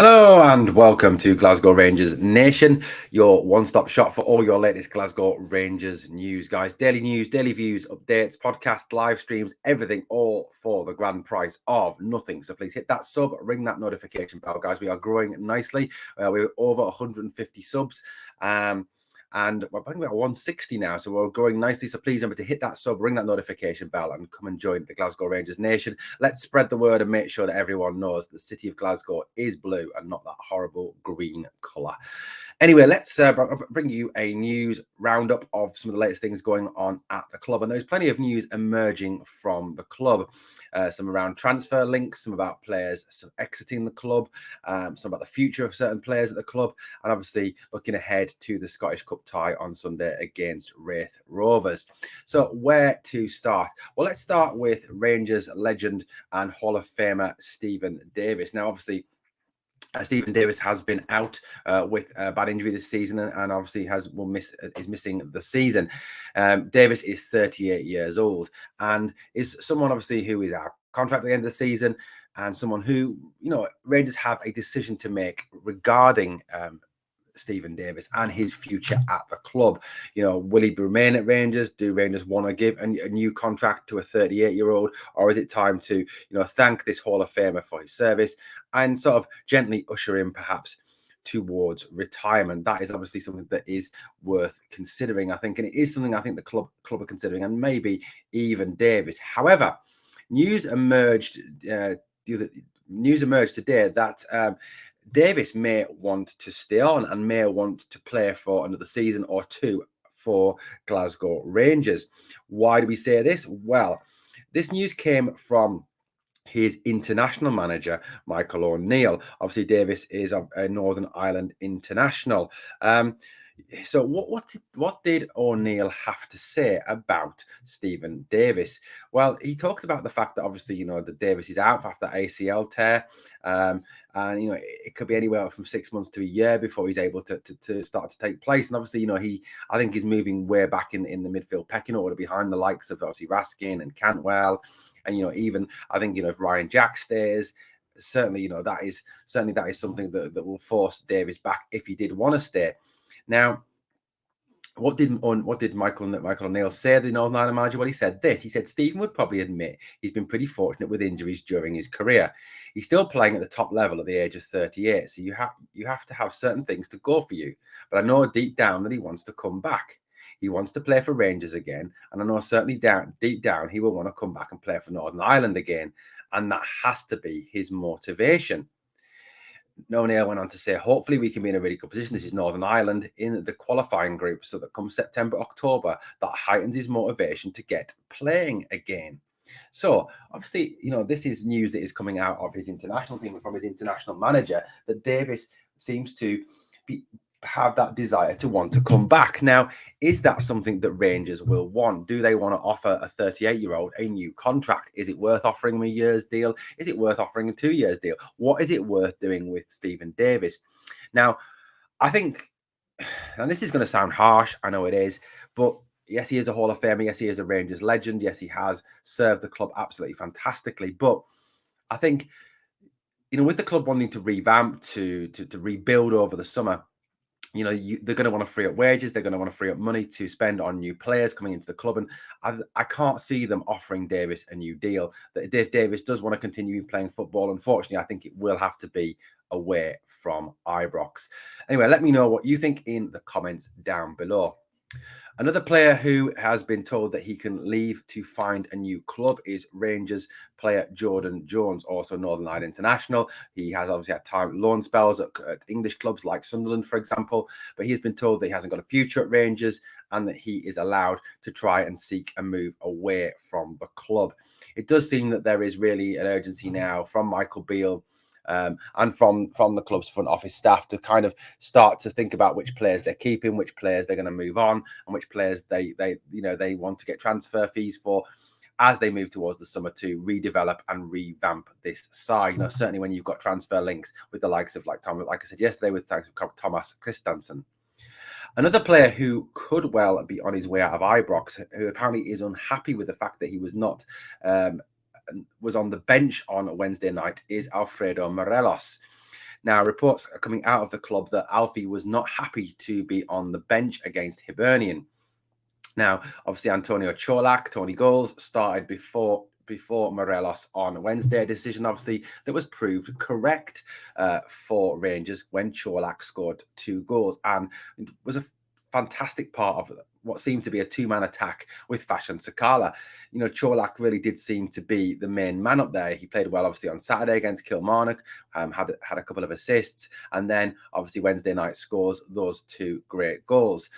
Hello and welcome to Glasgow Rangers Nation, your one-stop shop for all your latest Glasgow Rangers news, guys. Daily news, daily views, updates, podcasts, live streams, everything, all for the grand price of nothing. So please hit that sub, ring that notification bell, guys. We are growing nicely. We're over 150 subs. And I think we're at 160 now, so we're growing nicely. So please remember to hit that sub, ring that notification bell, and come and join the Glasgow Rangers Nation. Let's spread the word and make sure that everyone knows the city of Glasgow is blue and not that horrible green colour. Anyway, let's bring you a news roundup of some of the latest things going on at the club. And there's plenty of news emerging from the club. Some around transfer links, some about players exiting the club, some about the future of certain players at the club, and obviously looking ahead to the Scottish Cup tie on Sunday against Wraith Rovers. So where to start? Well, let's start with Rangers legend and Hall of Famer Stephen Davis. Now, obviously, Stephen Davis has been out with a bad injury this season, and obviously is missing the season. Davis is 38 years old and is someone obviously who is out of contract at the end of the season, and someone who Rangers have a decision to make regarding Stephen Davis and his future at the club. Will he remain at Rangers? Do Rangers want to give a new contract to a 38-year-old, or is it time to, thank this Hall of Famer for his service and sort of gently usher him perhaps towards retirement? That is obviously something that is worth considering, I think, and it is something I think the club are considering, and maybe even Davis. However, news emerged today that Davis may want to stay on and may want to play for another season or two for Glasgow Rangers. Why do we say this? Well, this news came from his international manager, Michael O'Neill. Obviously, Davis is a Northern Ireland international. So what did O'Neill have to say about Stephen Davis? Well, he talked about the fact that obviously, that Davis is out after ACL tear. And, it could be anywhere from 6 months to a year before he's able to start to take place. And obviously, I think he's moving way back in the midfield pecking order behind the likes of obviously Raskin and Cantwell. And, even I think, if Ryan Jack stays, certainly, that is something that will force Davis back if he did want to stay. Now, what did Michael O'Neill say, the Northern Ireland manager? Well, he said this. He said Stephen would probably admit he's been pretty fortunate with injuries during his career. He's still playing at the top level at the age of 38, so you have to have certain things to go for you. But I know deep down that he wants to come back. He wants to play for Rangers again, and I know certainly deep down he will want to come back and play for Northern Ireland again, and that has to be his motivation. O'Neill went on to say, hopefully we can be in a really good position. This is Northern Ireland in the qualifying group, so that come September, October, that heightens his motivation to get playing again. So obviously, this is news that is coming out of his international team, from his international manager, that Davis seems to have that desire to want to come back. Now, is that something that Rangers will want? Do they want to offer a 38-year-old a new contract? Is it worth offering him a year's deal? Is it worth offering a 2 years deal? What is it worth doing with Stephen Davis? Now, I think, and this is going to sound harsh, I know it is, but yes, he is a Hall of Famer. Yes, he is a Rangers legend. Yes, he has served the club absolutely fantastically. But I think, with the club wanting to revamp, to rebuild over the summer, they're going to want to free up wages. They're going to want to free up money to spend on new players coming into the club. And I can't see them offering Davis a new deal. That if Davis does want to continue playing football, unfortunately, I think it will have to be away from Ibrox. Anyway, let me know what you think in the comments down below. Another player who has been told that he can leave to find a new club is Rangers player Jordan Jones, also Northern Ireland international. He has obviously had loan spells at English clubs like Sunderland, for example, but he's been told that he hasn't got a future at Rangers and that he is allowed to try and seek a move away from the club. It does seem that there is really an urgency now from Michael Beale and from the club's front office staff to kind of start to think about which players they're keeping, which players they're going to move on, and which players they want to get transfer fees for as they move towards the summer to redevelop and revamp this side. Certainly when you've got transfer links with the likes of like I said yesterday, with thanks to Thomas Christensen. Another player who could well be on his way out of Ibrox, who apparently is unhappy with the fact that he was not was on the bench on Wednesday night, is Alfredo Morelos. Now, reports are coming out of the club that Alfie was not happy to be on the bench against Hibernian. Now, obviously, Antonio Cholak, Tony Goals, started before Morelos on Wednesday. A decision, obviously, that was proved correct for Rangers when Cholak scored 2 goals, and it was a fantastic part of what seemed to be a 2-man attack with Fashion Sakala. Cholak really did seem to be the main man up there. He played well, obviously, on Saturday against Kilmarnock, had a couple of assists, and then obviously Wednesday night scores those 2 great goals.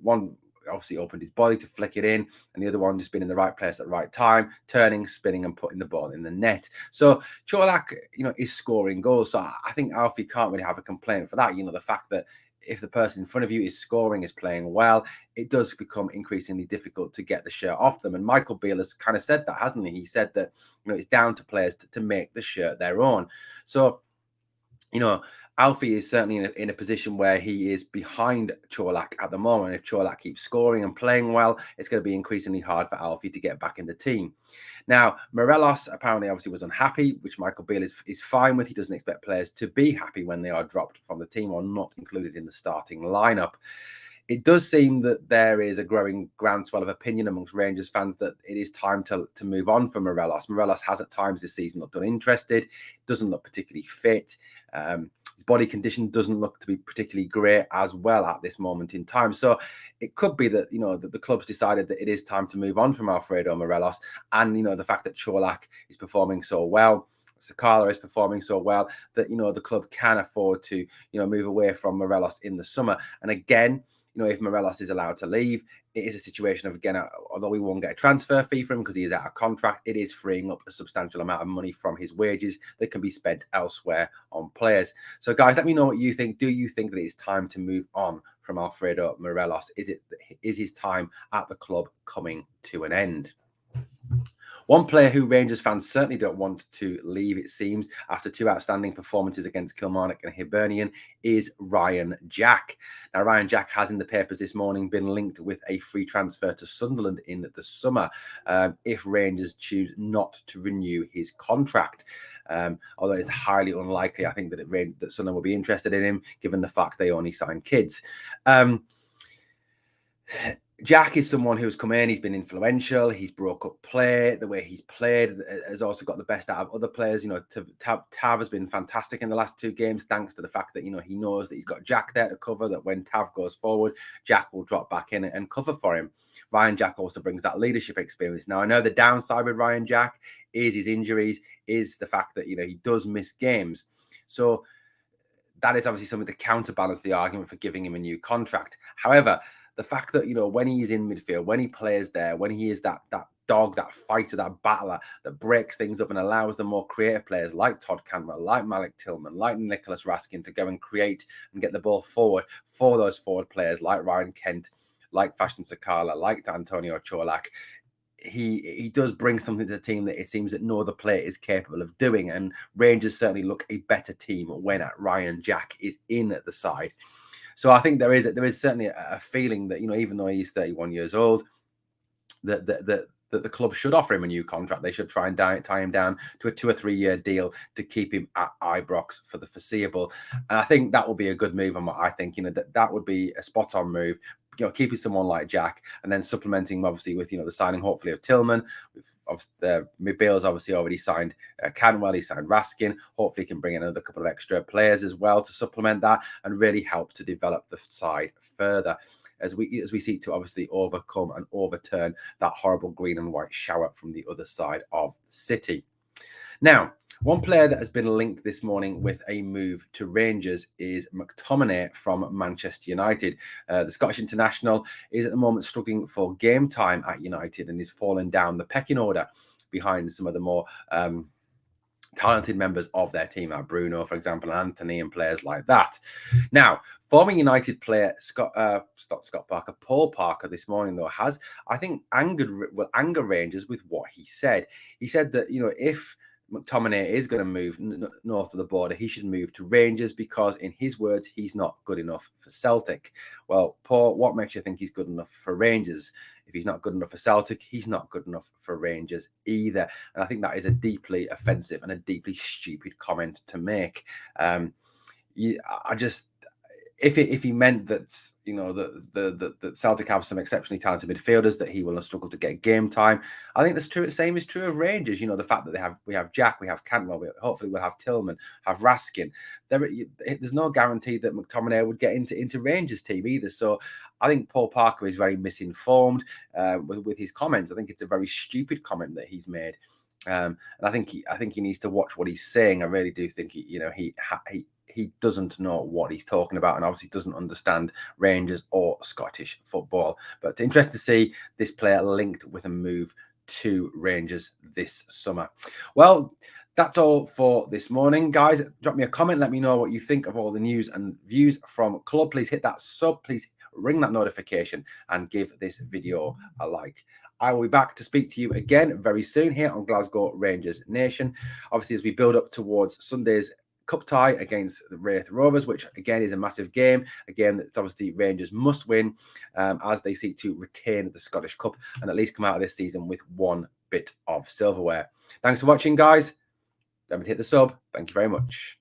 One obviously opened his body to flick it in, and the other one just been in the right place at the right time, turning, spinning, and putting the ball in the net. So Cholak, is scoring goals. So I think Alfie can't really have a complaint for that. The fact that if the person in front of you is scoring, is playing well, it does become increasingly difficult to get the shirt off them. And Michael Beale has kind of said that, hasn't he? He said that, it's down to players to make the shirt their own. So, Alfie is certainly in a position where he is behind Cholak at the moment. If Cholak keeps scoring and playing well, it's going to be increasingly hard for Alfie to get back in the team. Now, Morelos apparently obviously was unhappy, which Michael Beale is fine with. He doesn't expect players to be happy when they are dropped from the team or not included in the starting lineup. It does seem that there is a growing groundswell of opinion amongst Rangers fans that it is time to move on from Morelos. Morelos has at times this season looked uninterested, doesn't look particularly fit. His body condition doesn't look to be particularly great as well at this moment in time. So it could be that, that the club's decided that it is time to move on from Alfredo Morelos. And, the fact that Cholak is performing so well, Sakala is performing so well that, the club can afford to, move away from Morelos in the summer. And again, if Morelos is allowed to leave, it is a situation of, again, although we won't get a transfer fee for him because he is out of contract, it is freeing up a substantial amount of money from his wages that can be spent elsewhere on players. So, guys, let me know what you think. Do you think that it's time to move on from Alfredo Morelos? Is his time at the club coming to an end? One player who Rangers fans certainly don't want to leave, it seems, after 2 outstanding performances against Kilmarnock and Hibernian, is Ryan Jack. Now, Ryan Jack has in the papers this morning been linked with a free transfer to Sunderland in the summer if Rangers choose not to renew his contract. Although it's highly unlikely, I think that Sunderland will be interested in him, given the fact they only sign kids. Jack is someone who's come in, he's been influential, he's broke up play, the way he's played has also got the best out of other players. Tav has been fantastic in the last 2 games, thanks to the fact that, he knows that he's got Jack there to cover, that when Tav goes forward, Jack will drop back in and cover for him. Ryan Jack also brings that leadership experience. Now, I know the downside with Ryan Jack is his injuries, is the fact that, he does miss games. So that is obviously something to counterbalance the argument for giving him a new contract. However, the fact that, when he's in midfield, when he plays there, when he is that dog, that fighter, that battler that breaks things up and allows the more creative players like Todd Cantwell, like Malik Tillman, like Nicholas Raskin to go and create and get the ball forward for those forward players like Ryan Kent, like Fashion Sakala, like Antonio Cholak. He does bring something to the team that it seems that no other player is capable of doing. And Rangers certainly look a better team when Ryan Jack is in the side. So I think there is certainly a feeling that, even though he's 31 years old, that the club should offer him a new contract. They should try and tie him down to a 2 or 3 year deal to keep him at Ibrox for the foreseeable. And I think that will be a good move. And I think, that would be a spot on move. Keeping someone like Jack and then supplementing obviously with, the signing hopefully of Tillman. Bale's obviously already signed Canwell, he signed Raskin. Hopefully he can bring in another couple of extra players as well to supplement that and really help to develop the side further as we seek to obviously overcome and overturn that horrible green and white shower from the other side of the city. Now, one player that has been linked this morning with a move to Rangers is McTominay from Manchester United. The Scottish international is at the moment struggling for game time at United and is falling down the pecking order behind some of the more talented members of their team, like Bruno, for example, and Anthony, and players like that. Now, former United player Paul Parker this morning, though, will anger Rangers with what he said. He said that, if McTominay is going to move north of the border, he should move to Rangers because, in his words, he's not good enough for Celtic. Well, Paul, what makes you think he's good enough for Rangers? If he's not good enough for Celtic, he's not good enough for Rangers either. And I think that is a deeply offensive and a deeply stupid comment to make. I just, if he meant that, you know, that Celtic have some exceptionally talented midfielders that he will struggle to get game time, I think that's true. The same is true of Rangers. You know, the fact that we have Jack, we have Cantwell, hopefully we'll have Tillman, have Raskin. There's no guarantee that McTominay would get into Rangers team either. So I think Paul Parker is very misinformed with his comments. I think it's a very stupid comment that he's made. And I think he needs to watch what he's saying. I really do think he doesn't know what he's talking about, and obviously doesn't understand Rangers or Scottish football. But interesting to see this player linked with a move to Rangers this summer. Well, that's all for this morning, guys. Drop me a comment. Let me know what you think of all the news and views from club. Please hit that sub. Please ring that notification and give this video a like. I will be back to speak to you again very soon here on Glasgow Rangers Nation. Obviously, as we build up towards Sunday's cup tie against the Wraith Rovers, which again is a massive game, a game that obviously Rangers must win as they seek to retain the Scottish Cup and at least come out of this season with one bit of silverware. Thanks for watching, guys. Remember to hit the sub. Thank you very much.